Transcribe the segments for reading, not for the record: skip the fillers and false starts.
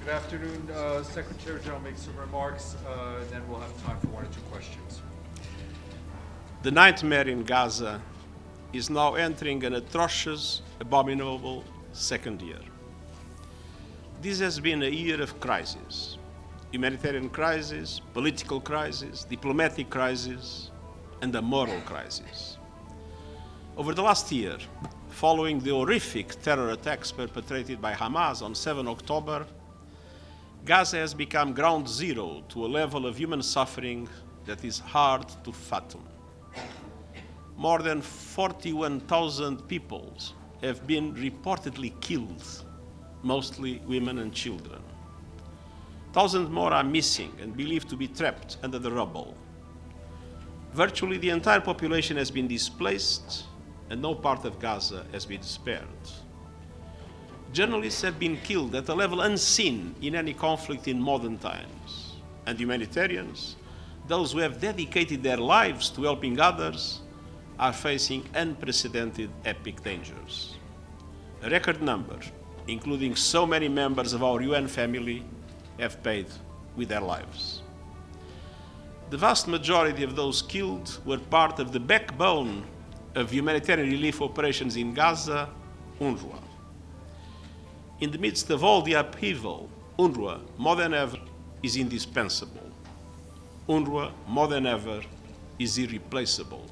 Good afternoon. Secretary-General makes some remarks, and then we'll have time for one or two questions. The nightmare in Gaza is now entering an atrocious, abominable second year. This has been a year of crisis. Humanitarian crisis, political crisis, diplomatic crisis, and a moral crisis. Over the last year, following the horrific terror attacks perpetrated by Hamas on 7 October, Gaza has become ground zero to a level of human suffering that is hard to fathom. More than 41,000 people have been reportedly killed, mostly women and children. Thousands more are missing and believed to be trapped under the rubble. Virtually the entire population has been displaced, and no part of Gaza has been spared. Journalists have been killed at a level unseen in any conflict in modern times. And humanitarians, those who have dedicated their lives to helping others, are facing unprecedented epic dangers. A record number, including so many members of our UN family, have paid with their lives. The vast majority of those killed were part of the backbone of humanitarian relief operations in Gaza, UNRWA. In the midst of all the upheaval, UNRWA, more than ever, is indispensable. UNRWA, more than ever, is irreplaceable.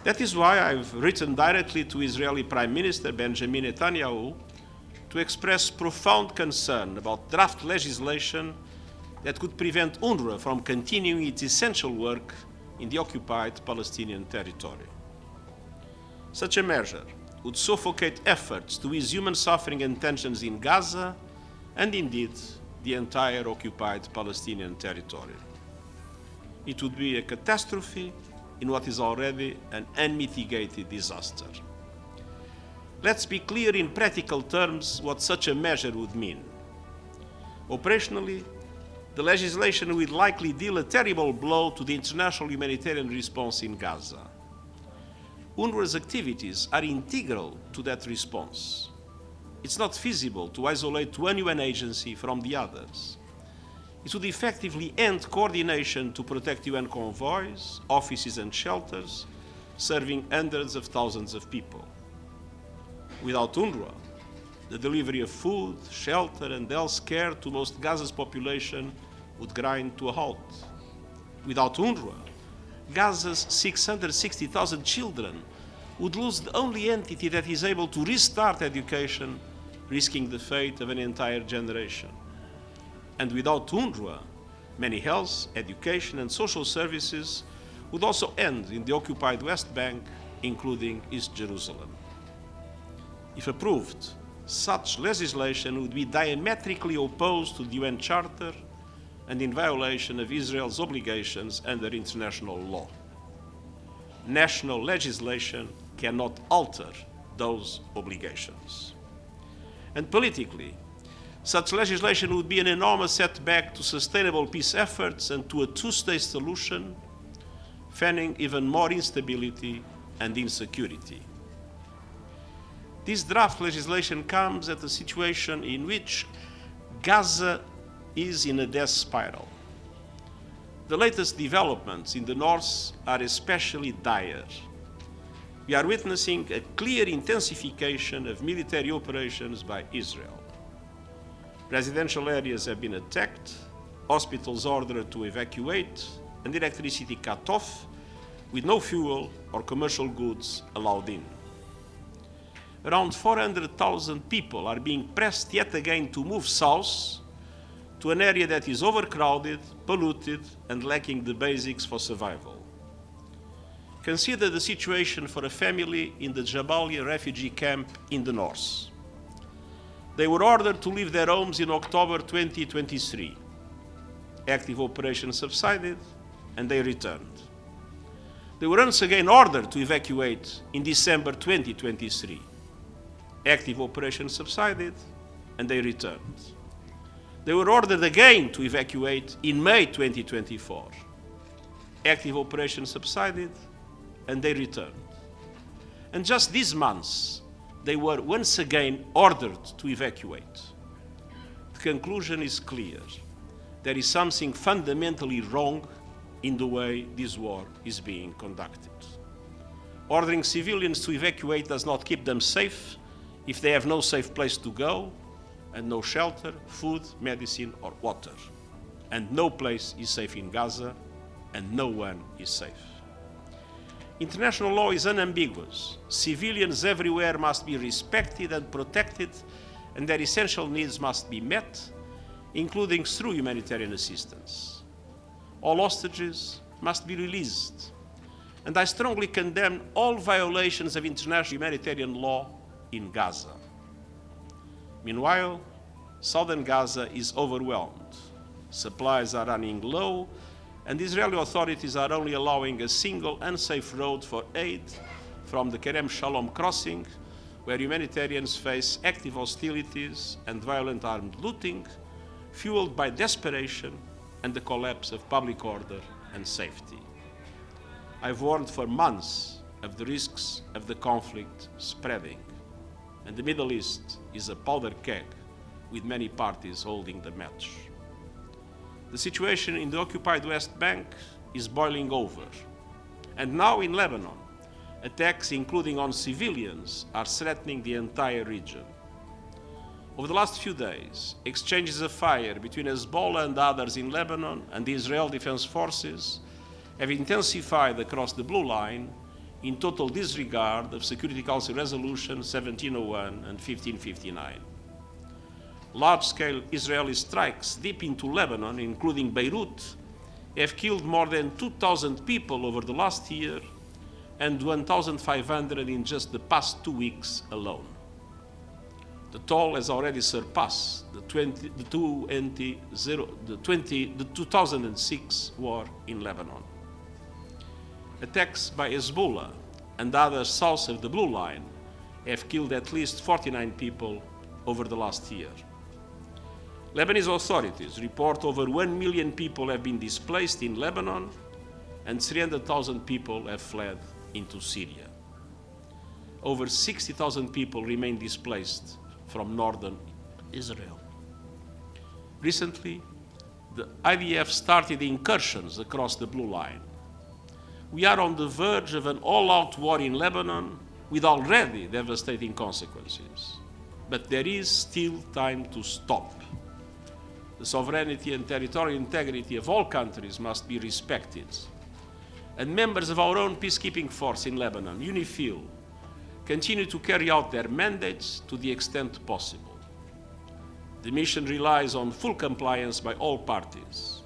That is why I've written directly to Israeli Prime Minister Benjamin Netanyahu to express profound concern about draft legislation that could prevent UNRWA from continuing its essential work in the occupied Palestinian territory. Such a measure would suffocate efforts to ease human suffering and tensions in Gaza and indeed the entire occupied Palestinian territory. It would be a catastrophe in what is already an unmitigated disaster. Let's be clear in practical terms what such a measure would mean. Operationally, the legislation will likely deal a terrible blow to the international humanitarian response in Gaza. UNRWA's activities are integral to that response. It's not feasible to isolate one UN agency from the others. It would effectively end coordination to protect UN convoys, offices and shelters, serving hundreds of thousands of people. Without UNRWA, the delivery of food, shelter and health care to most Gaza's population would grind to a halt. Without UNRWA, Gaza's 660,000 children would lose the only entity that is able to restart education, risking the fate of an entire generation. And without UNRWA, many health, education and social services would also end in the occupied West Bank, including East Jerusalem. If approved, such legislation would be diametrically opposed to the UN Charter and in violation of Israel's obligations under international law. National legislation cannot alter those obligations. And politically, such legislation would be an enormous setback to sustainable peace efforts and to a two-state solution, fanning even more instability and insecurity. This draft legislation comes at a situation in which Gaza is in a death spiral. The latest developments in the north are especially dire. We are witnessing a clear intensification of military operations by Israel. Residential areas have been attacked, hospitals ordered to evacuate, and electricity cut off, with no fuel or commercial goods allowed in. Around 400,000 people are being pressed yet again to move south to an area that is overcrowded, polluted, and lacking the basics for survival. Consider the situation for a family in the Jabalia refugee camp in the north. They were ordered to leave their homes in October 2023. Active operations subsided, and they returned. They were once again ordered to evacuate in December 2023. Active operations subsided, and they returned. They were ordered again to evacuate in May 2024. Active operations subsided, and they returned. And just these months, they were once again ordered to evacuate. The conclusion is clear. There is something fundamentally wrong in the way this war is being conducted. Ordering civilians to evacuate does not keep them safe if they have no safe place to go and no shelter, food, medicine, or water. And no place is safe in Gaza, and no one is safe. International law is unambiguous. Civilians everywhere must be respected and protected, and their essential needs must be met, including through humanitarian assistance. All hostages must be released, and I strongly condemn all violations of international humanitarian law in Gaza. Meanwhile, southern Gaza is overwhelmed. Supplies are running low, and Israeli authorities are only allowing a single unsafe road for aid from the Kerem Shalom crossing, where humanitarians face active hostilities and violent armed looting, fueled by desperation and the collapse of public order and safety. I've warned for months of the risks of the conflict spreading, and the Middle East is a powder keg with many parties holding the match. The situation in the occupied West Bank is boiling over, and now in Lebanon, attacks including on civilians are threatening the entire region. Over the last few days, exchanges of fire between Hezbollah and others in Lebanon and the Israel Defense Forces have intensified across the blue line in total disregard of Security Council Resolution 1701 and 1559. Large-scale Israeli strikes deep into Lebanon, including Beirut, have killed more than 2,000 people over the last year and 1,500 in just the past 2 weeks alone. The toll has already surpassed the 2006 war in Lebanon. Attacks by Hezbollah and others south of the blue line have killed at least 49 people over the last year. Lebanese authorities report over 1 million people have been displaced in Lebanon and 300,000 people have fled into Syria. Over 60,000 people remain displaced from northern Israel. Recently, the IDF started incursions across the blue line. We are on the verge of an all-out war in Lebanon with already devastating consequences. But there is still time to stop. The sovereignty and territorial integrity of all countries must be respected. And members of our own peacekeeping force in Lebanon, UNIFIL, continue to carry out their mandates to the extent possible. The mission relies on full compliance by all parties.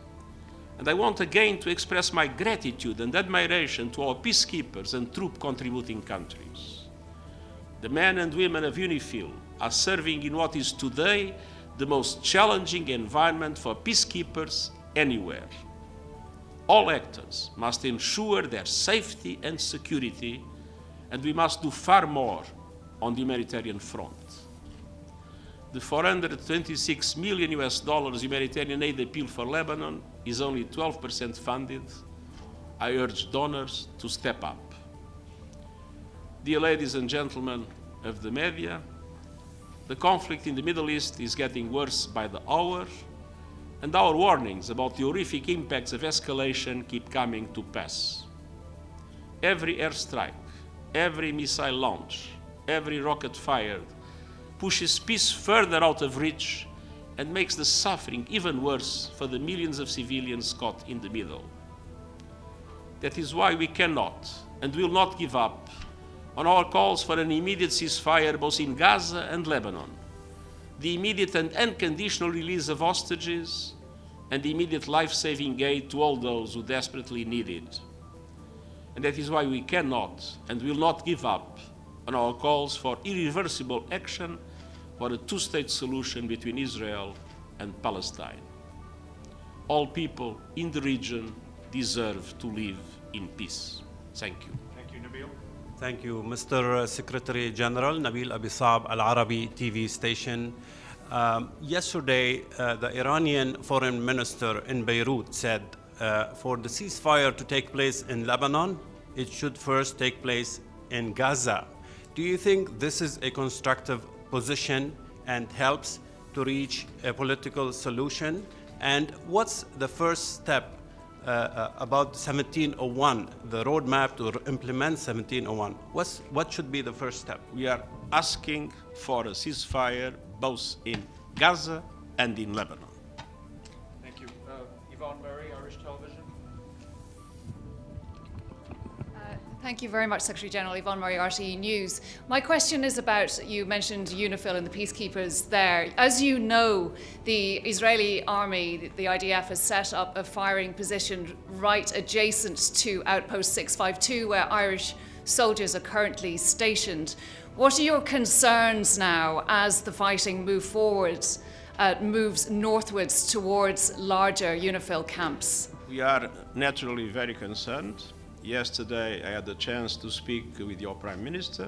And I want again to express my gratitude and admiration to our peacekeepers and troop-contributing countries. The men and women of UNIFIL are serving in what is today the most challenging environment for peacekeepers anywhere. All actors must ensure their safety and security, and we must do far more on the humanitarian front. The $426 million humanitarian aid appeal for Lebanon is only 12% funded. I urge donors to step up. Dear ladies and gentlemen of the media, the conflict in the Middle East is getting worse by the hour, and our warnings about the horrific impacts of escalation keep coming to pass. Every airstrike, every missile launch, every rocket fired pushes peace further out of reach and makes the suffering even worse for the millions of civilians caught in the middle. That is why we cannot and will not give up on our calls for an immediate ceasefire both in Gaza and Lebanon, the immediate and unconditional release of hostages, and the immediate life-saving aid to all those who desperately need it. And that is why we cannot and will not give up on our calls for irreversible action for a two-state solution between Israel and Palestine. All people in the region deserve to live in peace. Thank you. Thank you, Nabil. Thank you, Mr. Secretary General Nabil Abisab, Al Arabi TV station. Yesterday, the Iranian foreign minister in Beirut said for the ceasefire to take place in Lebanon, it should first take place in Gaza. Do you think this is a constructive position and helps to reach a political solution? And what's the first step about 1701, the roadmap to implement 1701? What should be the first step? We are asking for a ceasefire both in Gaza and in Lebanon. Thank you. Yvonne Murray, Irish Television. Thank you very much, Secretary-General. Yvonne Murray, RTE News. My question is about, you mentioned UNIFIL and the peacekeepers there. As you know, the Israeli army, the IDF, has set up a firing position right adjacent to Outpost 652, where Irish soldiers are currently stationed. What are your concerns now as the fighting moves northwards towards larger UNIFIL camps? We are naturally very concerned. Yesterday, I had the chance to speak with your Prime Minister,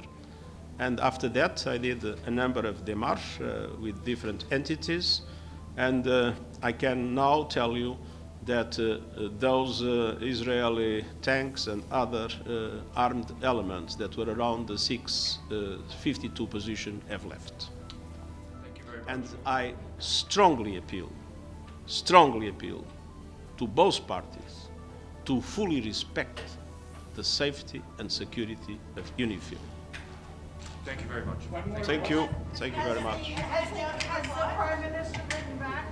and after that, I did a number of démarches with different entities, and I can now tell you that those Israeli tanks and other armed elements that were around the 652 position have left. Thank you very much. And I strongly appeal to both parties to fully respect the safety and security of UNIFIL. Thank you very much. Thank you very much. Has the Prime Minister written back